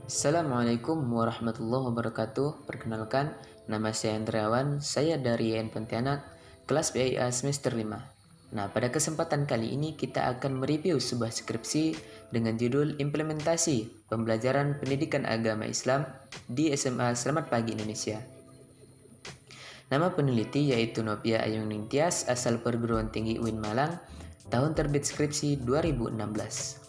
Assalamualaikum warahmatullahi wabarakatuh. Perkenalkan, nama saya Andriawan, saya dari YN Pontianak, kelas BIA semester 5. Nah, pada kesempatan kali ini kita akan mereview sebuah skripsi dengan judul Implementasi Pembelajaran Pendidikan Agama Islam di SMA Selamat Pagi Indonesia. Nama peneliti yaitu Novia Ayung Ningtyas, asal perguruan tinggi UIN Malang, tahun terbit skripsi 2016.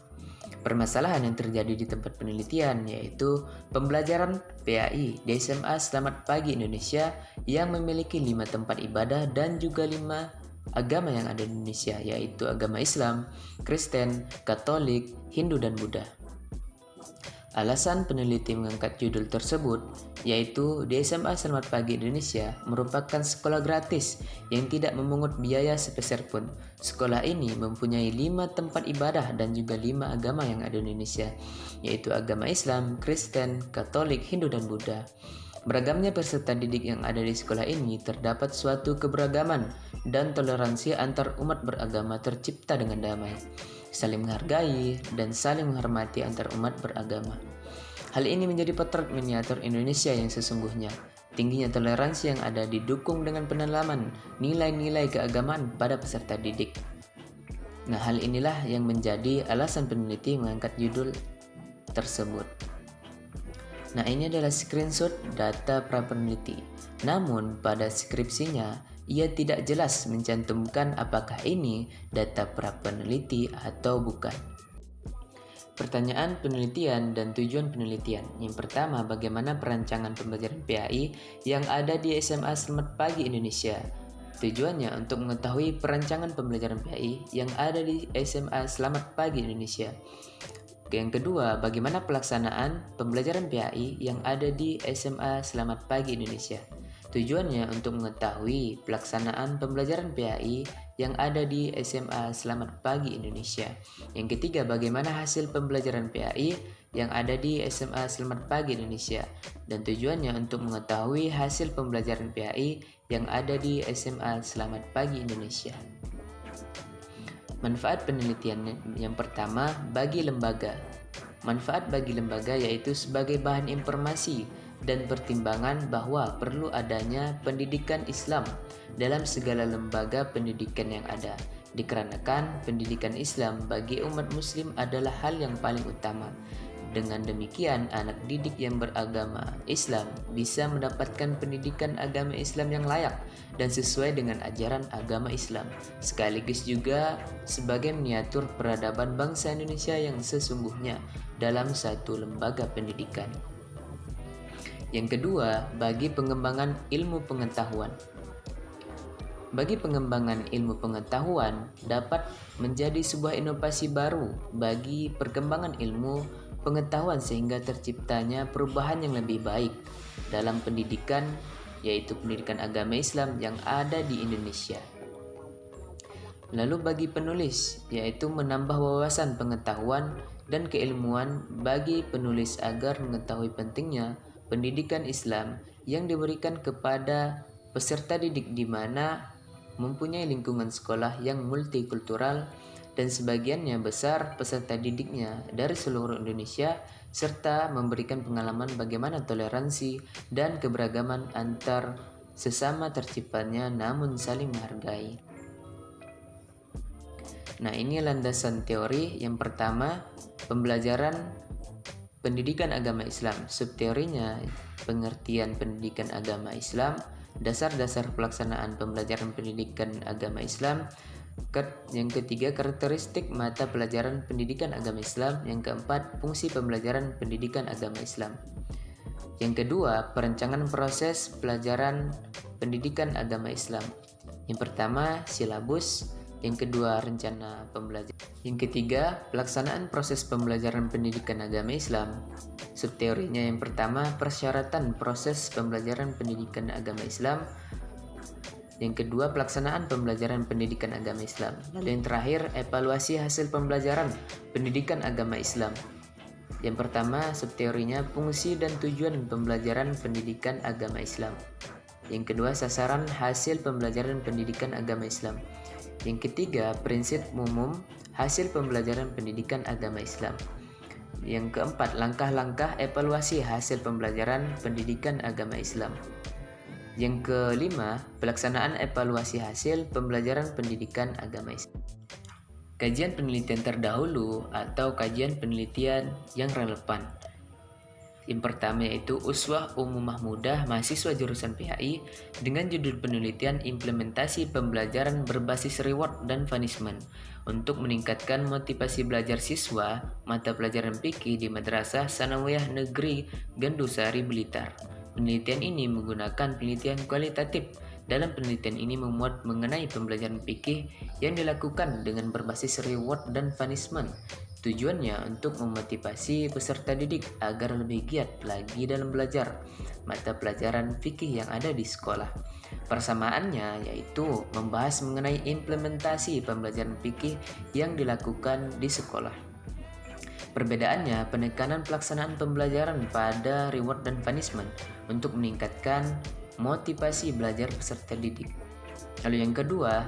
Permasalahan yang terjadi di tempat penelitian yaitu pembelajaran PAI di SMA Selamat Pagi Indonesia yang memiliki 5 tempat ibadah dan juga 5 agama yang ada di Indonesia, yaitu agama Islam, Kristen, Katolik, Hindu, dan Buddha. Alasan peneliti mengangkat judul tersebut yaitu di SMA Selamat Pagi Indonesia merupakan sekolah gratis yang tidak memungut biaya sepeser pun. Sekolah ini mempunyai 5 tempat ibadah dan juga 5 agama yang ada di Indonesia, yaitu agama Islam, Kristen, Katolik, Hindu, dan Buddha. Beragamnya peserta didik yang ada di sekolah ini terdapat suatu keberagaman dan toleransi antar umat beragama tercipta dengan damai, saling menghargai, dan saling menghormati antar umat beragama. Hal ini menjadi potret miniatur Indonesia yang sesungguhnya. Tingginya toleransi yang ada didukung dengan penanaman nilai-nilai keagamaan pada peserta didik. Nah, hal inilah yang menjadi alasan peneliti mengangkat judul tersebut. Nah, ini adalah screenshot data para peneliti. Namun, pada skripsinya, ia tidak jelas mencantumkan apakah ini data para peneliti atau bukan. Pertanyaan penelitian dan tujuan penelitian. Yang pertama, bagaimana perancangan pembelajaran PAI yang ada di SMA Selamat Pagi Indonesia? Tujuannya untuk mengetahui perancangan pembelajaran PAI yang ada di SMA Selamat Pagi Indonesia. Yang kedua, bagaimana pelaksanaan pembelajaran PAI yang ada di SMA Selamat Pagi Indonesia? Tujuannya untuk mengetahui pelaksanaan pembelajaran PAI yang ada di SMA Selamat Pagi Indonesia. Yang ketiga, bagaimana hasil pembelajaran PAI yang ada di SMA Selamat Pagi Indonesia, dan tujuannya untuk mengetahui hasil pembelajaran PAI yang ada di SMA Selamat Pagi Indonesia. Manfaat penelitian yang pertama, bagi lembaga. Manfaat bagi lembaga yaitu sebagai bahan informasi dan pertimbangan bahwa perlu adanya pendidikan Islam dalam segala lembaga pendidikan yang ada, dikarenakan pendidikan Islam bagi umat muslim adalah hal yang paling utama. Dengan demikian, anak didik yang beragama Islam bisa mendapatkan pendidikan agama Islam yang layak dan sesuai dengan ajaran agama Islam, sekaligus juga sebagai miniatur peradaban bangsa Indonesia yang sesungguhnya dalam satu lembaga pendidikan. Yang kedua, bagi pengembangan ilmu pengetahuan. Bagi pengembangan ilmu pengetahuan dapat menjadi sebuah inovasi baru bagi perkembangan ilmu pengetahuan sehingga terciptanya perubahan yang lebih baik dalam pendidikan, yaitu pendidikan agama Islam yang ada di Indonesia. Lalu bagi penulis, yaitu menambah wawasan pengetahuan dan keilmuan bagi penulis agar mengetahui pentingnya pendidikan Islam yang diberikan kepada peserta didik di mana mempunyai lingkungan sekolah yang multikultural dan sebagiannya besar peserta didiknya dari seluruh Indonesia, serta memberikan pengalaman bagaimana toleransi dan keberagaman antar sesama terciptanya namun saling menghargai. Nah, ini landasan teori. Yang pertama, pembelajaran pendidikan agama Islam. Subteorinya, pengertian pendidikan agama Islam, dasar-dasar pelaksanaan pembelajaran pendidikan agama Islam. Yang ketiga, karakteristik mata pelajaran pendidikan agama Islam. Yang keempat, fungsi pembelajaran pendidikan agama Islam. Yang kedua, perencanaan proses pelajaran pendidikan agama Islam. Yang pertama, silabus. Yang kedua, rencana pembelajaran. Yang ketiga, pelaksanaan proses pembelajaran pendidikan agama Islam. Subteorinya, yang pertama, persyaratan proses pembelajaran pendidikan agama Islam. Yang kedua, pelaksanaan pembelajaran pendidikan agama Islam. Lalu yang terakhir, evaluasi hasil pembelajaran pendidikan agama Islam. Yang pertama, subteorinya, fungsi dan tujuan pembelajaran pendidikan agama Islam. Yang kedua, sasaran hasil pembelajaran pendidikan agama Islam. Yang ketiga, prinsip umum hasil pembelajaran pendidikan agama Islam. Yang keempat, langkah-langkah evaluasi hasil pembelajaran pendidikan agama Islam. Yang kelima, pelaksanaan evaluasi hasil pembelajaran pendidikan agama Islam. Kajian penelitian terdahulu atau kajian penelitian yang relevan. Yang pertama yaitu Uswah Umumah Mudah mahasiswa jurusan PHI dengan judul penelitian implementasi pembelajaran berbasis reward dan punishment untuk meningkatkan motivasi belajar siswa mata pelajaran fikih di Madrasah Sanawiyah Negeri Gandusari Blitar. Penelitian ini menggunakan penelitian kualitatif. Dalam penelitian ini memuat mengenai pembelajaran fikih yang dilakukan dengan berbasis reward dan punishment. Tujuannya untuk memotivasi peserta didik agar lebih giat lagi dalam belajar mata pelajaran fikih yang ada di sekolah. Persamaannya yaitu membahas mengenai implementasi pembelajaran fikih yang dilakukan di sekolah. Perbedaannya, penekanan pelaksanaan pembelajaran pada reward dan punishment untuk meningkatkan motivasi belajar peserta didik. Lalu yang kedua,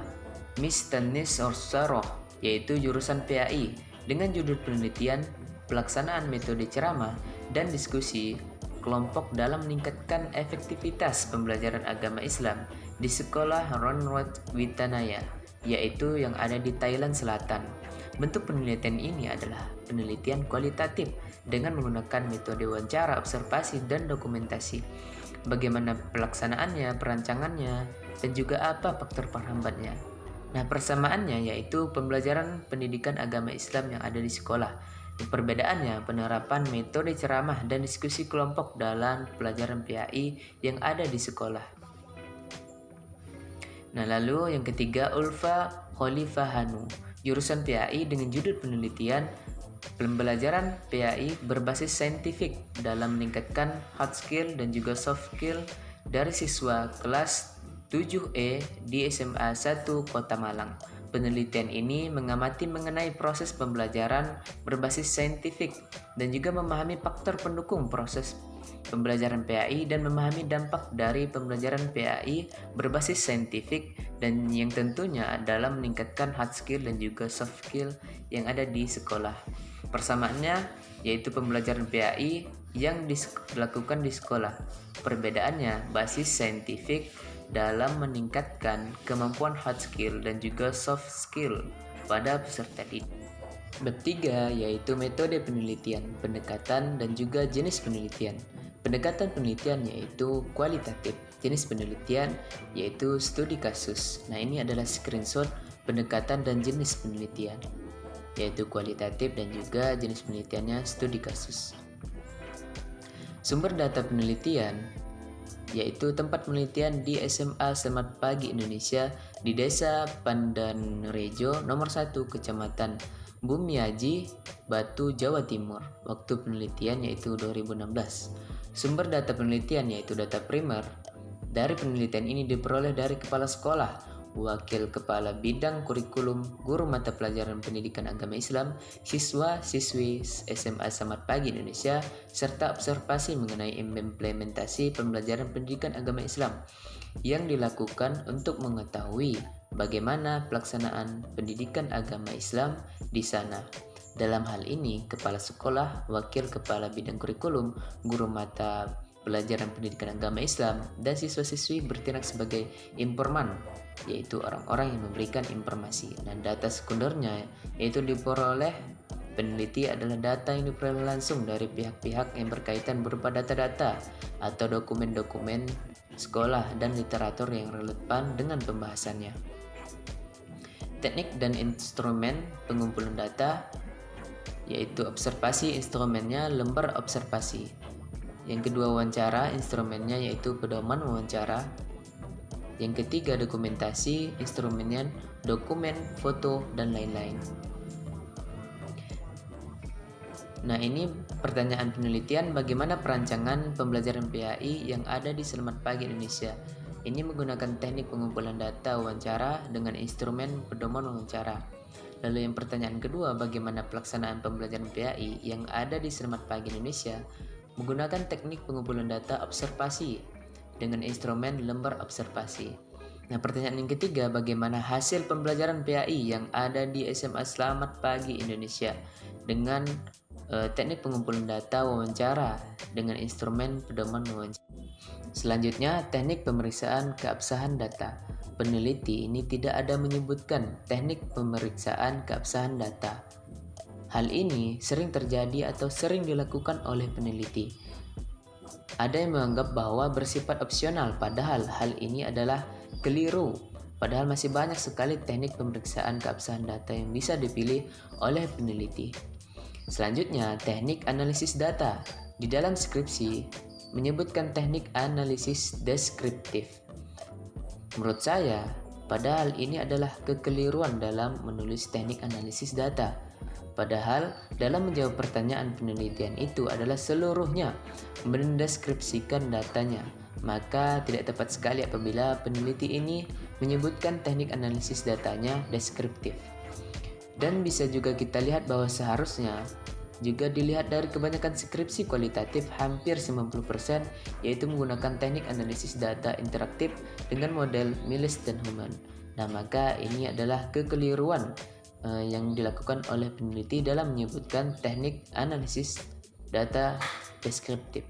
Mistanis Orsaroh, yaitu jurusan PAI dengan judul penelitian pelaksanaan metode ceramah dan diskusi kelompok dalam meningkatkan efektivitas pembelajaran agama Islam di sekolah Ronrod Witanaya, yaitu yang ada di Thailand Selatan. Bentuk penelitian ini adalah penelitian kualitatif dengan menggunakan metode wawancara, observasi, dan dokumentasi. Bagaimana pelaksanaannya, perancangannya, dan juga apa faktor penghambatnya. Nah, persamaannya yaitu pembelajaran pendidikan agama Islam yang ada di sekolah. Perbedaannya penerapan metode ceramah dan diskusi kelompok dalam pelajaran PAI yang ada di sekolah. Nah, lalu yang ketiga, Ulfa Khalifahanu, jurusan PAI dengan judul penelitian pembelajaran PAI berbasis saintifik dalam meningkatkan hard skill dan juga soft skill dari siswa kelas 7E di SMA 1 Kota Malang. Penelitian ini mengamati mengenai proses pembelajaran berbasis saintifik dan juga memahami faktor pendukung proses pembelajaran PAI dan memahami dampak dari pembelajaran PAI berbasis saintifik dan yang tentunya dalam meningkatkan hard skill dan juga soft skill yang ada di sekolah. Persamaannya yaitu pembelajaran PAI yang dilakukan di sekolah. Perbedaannya basis saintifik dalam meningkatkan kemampuan hard skill dan juga soft skill pada peserta didik. Bab 3 yaitu metode penelitian, pendekatan dan juga jenis penelitian. Pendekatan penelitian yaitu kualitatif, jenis penelitian yaitu studi kasus. Nah, ini adalah screenshot pendekatan dan jenis penelitian yaitu kualitatif dan juga jenis penelitiannya studi kasus. Sumber data penelitian yaitu tempat penelitian di SMA Selamat Pagi Indonesia di Desa Pandanrejo nomor 1 Kecamatan Bumiaji, Batu, Jawa Timur. Waktu penelitian yaitu 2016. Sumber data penelitian yaitu data primer. Dari penelitian ini diperoleh dari kepala sekolah, wakil kepala bidang kurikulum, guru mata pelajaran pendidikan agama Islam, siswa-siswi SMA Selamat Pagi Indonesia, serta observasi mengenai implementasi pembelajaran pendidikan agama Islam yang dilakukan untuk mengetahui bagaimana pelaksanaan pendidikan agama Islam di sana. Dalam hal ini, kepala sekolah, wakil kepala bidang kurikulum, guru mata pelajaran pendidikan agama Islam, dan siswa-siswi bertindak sebagai informan, yaitu orang-orang yang memberikan informasi. Dan data sekundernya yaitu diperoleh peneliti adalah data yang diperoleh langsung dari pihak-pihak yang berkaitan berupa data-data atau dokumen-dokumen sekolah dan literatur yang relevan dengan pembahasannya. Teknik dan instrumen pengumpulan data yaitu observasi, instrumennya lembar observasi. Yang kedua, wawancara, instrumennya yaitu pedoman wawancara. Yang ketiga, dokumentasi, instrumennya dokumen, foto, dan lain-lain. Nah, ini pertanyaan penelitian bagaimana perancangan pembelajaran PAI yang ada di Selamat Pagi Indonesia. Ini menggunakan teknik pengumpulan data wawancara dengan instrumen pedoman wawancara. Lalu yang pertanyaan kedua, bagaimana pelaksanaan pembelajaran PAI yang ada di Selamat Pagi Indonesia menggunakan teknik pengumpulan data observasi dengan instrumen lembar observasi. Nah, pertanyaan yang ketiga, bagaimana hasil pembelajaran PAI yang ada di SMA Selamat Pagi Indonesia dengan teknik pengumpulan data wawancara dengan instrumen pedoman wawancara. Selanjutnya, teknik pemeriksaan keabsahan data. Peneliti ini tidak ada menyebutkan teknik pemeriksaan keabsahan data. Hal ini sering terjadi atau sering dilakukan oleh peneliti. Ada yang menganggap bahwa bersifat opsional, padahal hal ini adalah keliru. Padahal masih banyak sekali teknik pemeriksaan keabsahan data yang bisa dipilih oleh peneliti. Selanjutnya, teknik analisis data. Di dalam skripsi, menyebutkan teknik analisis deskriptif. Menurut saya, padahal ini adalah kekeliruan dalam menulis teknik analisis data. Padahal dalam menjawab pertanyaan penelitian itu adalah seluruhnya mendeskripsikan datanya. Maka tidak tepat sekali apabila peneliti ini menyebutkan teknik analisis datanya deskriptif. Dan bisa juga kita lihat bahwa seharusnya juga dilihat dari kebanyakan skripsi kualitatif hampir 90% yaitu menggunakan teknik analisis data interaktif dengan model Miles dan Human. Nah, maka ini adalah kekeliruan yang dilakukan oleh peneliti dalam menyebutkan teknik analisis data deskriptif.